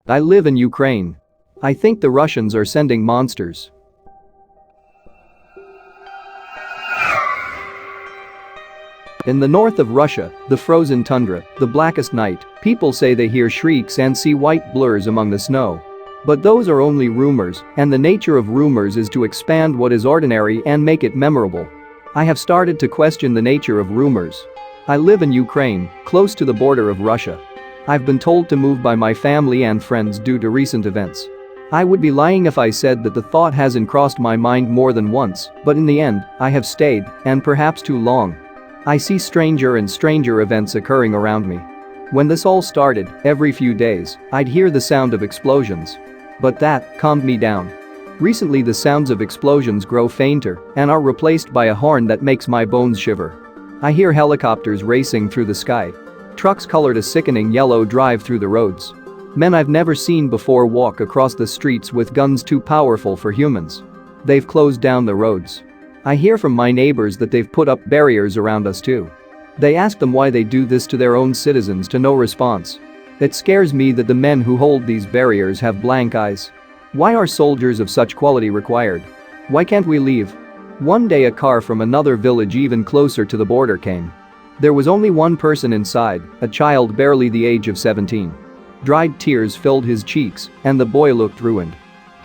I live in Ukraine. I think the Russians are sending monsters. In the north of Russia, the frozen tundra, the blackest night, people say they hear shrieks and see white blurs among the snow. But those are only rumors, and the nature of rumors is to expand what is ordinary and make it memorable. I have started to question the nature of rumors. I live in Ukraine, close to the border of Russia. I've been told to move by my family and friends due to recent events. I would be lying if I said that the thought hasn't crossed my mind more than once, but in the end, I have stayed, and perhaps too long. I see stranger and stranger events occurring around me. When this all started, every few days, I'd hear the sound of explosions. But that calmed me down. Recently the sounds of explosions grow fainter and are replaced by a horn that makes my bones shiver. I hear helicopters racing through the sky. Trucks colored a sickening yellow drive through the roads. Men I've never seen before walk across the streets with guns too powerful for humans. They've closed down the roads. I hear from my neighbors that they've put up barriers around us too. They ask them why they do this to their own citizens to no response. It scares me that the men who hold these barriers have blank eyes. Why are soldiers of such quality required? Why can't we leave? One day a car from another village even closer to the border came. There was only one person inside, a child barely the age of 17. Dried tears filled his cheeks, and the boy looked ruined.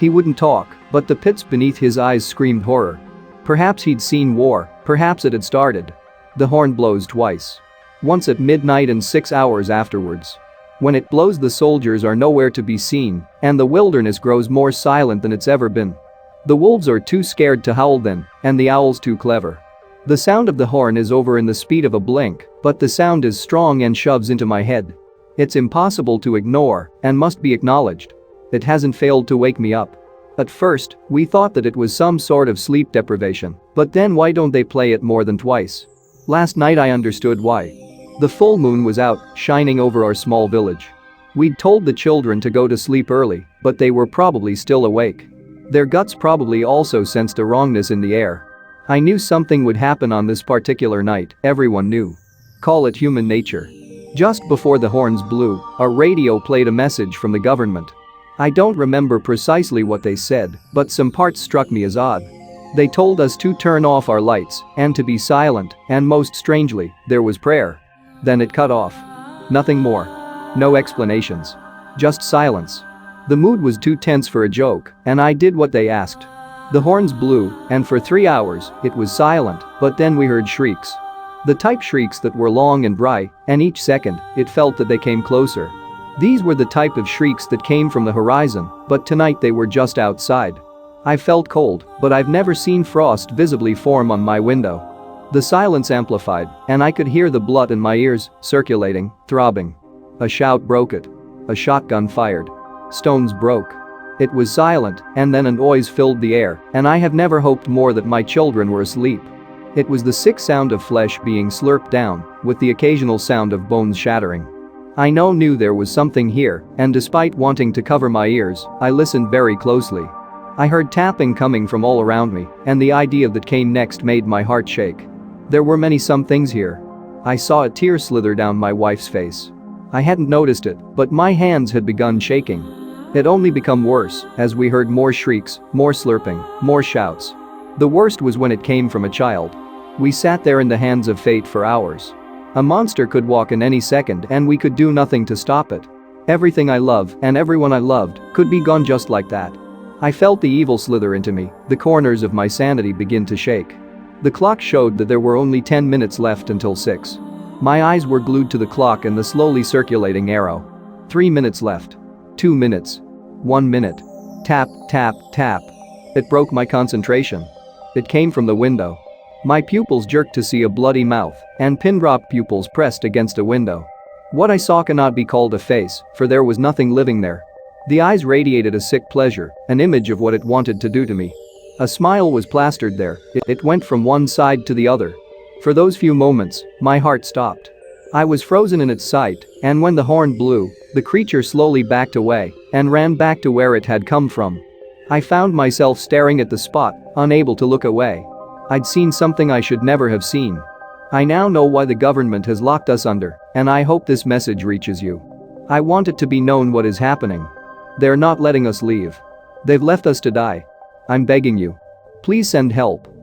He wouldn't talk, but the pits beneath his eyes screamed horror. Perhaps he'd seen war, perhaps it had started. The horn blows twice. Once at midnight and 6 hours afterwards. When it blows, the soldiers are nowhere to be seen, and the wilderness grows more silent than it's ever been. The wolves are too scared to howl then, and the owls too clever. The sound of the horn is over in the speed of a blink, but the sound is strong and shoves into my head. It's impossible to ignore and must be acknowledged. It hasn't failed to wake me up. At first, we thought that it was some sort of sleep deprivation, but then why don't they play it more than twice? Last night I understood why. The full moon was out, shining over our small village. We'd told the children to go to sleep early, but they were probably still awake. Their guts probably also sensed a wrongness in the air. I knew something would happen on this particular night, everyone knew. Call it human nature. Just before the horns blew, our radio played a message from the government. I don't remember precisely what they said, but some parts struck me as odd. They told us to turn off our lights and to be silent, and most strangely, there was prayer. Then it cut off. Nothing more. No explanations. Just silence. The mood was too tense for a joke, and I did what they asked. The horns blew, and for 3 hours, it was silent, but then we heard shrieks. The type shrieks that were long and dry, and each second, it felt that they came closer. These were the type of shrieks that came from the horizon, but tonight they were just outside. I felt cold, but I've never seen frost visibly form on my window. The silence amplified, and I could hear the blood in my ears, circulating, throbbing. A shout broke it. A shotgun fired. Stones broke. It was silent, and then a noise filled the air, and I have never hoped more that my children were asleep. It was the sick sound of flesh being slurped down, with the occasional sound of bones shattering. I knew there was something here, and despite wanting to cover my ears, I listened very closely. I heard tapping coming from all around me, and the idea that came next made my heart shake. There were many some things here. I saw a tear slither down my wife's face. I hadn't noticed it, but my hands had begun shaking. It only became worse as we heard more shrieks, more slurping, more shouts. The worst was when it came from a child. We sat there in the hands of fate for hours. A monster could walk in any second and we could do nothing to stop it. Everything I love and everyone I loved could be gone just like that. I felt the evil slither into me, the corners of my sanity begin to shake. The clock showed that there were only 10 minutes left until 6. My eyes were glued to the clock and the slowly circulating arrow. 3 minutes left. 2 minutes. 1 minute. Tap, tap, tap. It broke my concentration. It came from the window. My pupils jerked to see a bloody mouth and pin-drop pupils pressed against a window. What I saw cannot be called a face, for there was nothing living there. The eyes radiated a sick pleasure, an image of what it wanted to do to me. A smile was plastered there, it went from one side to the other. For those few moments, my heart stopped. I was frozen in its sight, and when the horn blew, the creature slowly backed away and ran back to where it had come from. I found myself staring at the spot, unable to look away. I'd seen something I should never have seen. I now know why the government has locked us under, and I hope this message reaches you. I want it to be known what is happening. They're not letting us leave. They've left us to die. I'm begging you. Please send help.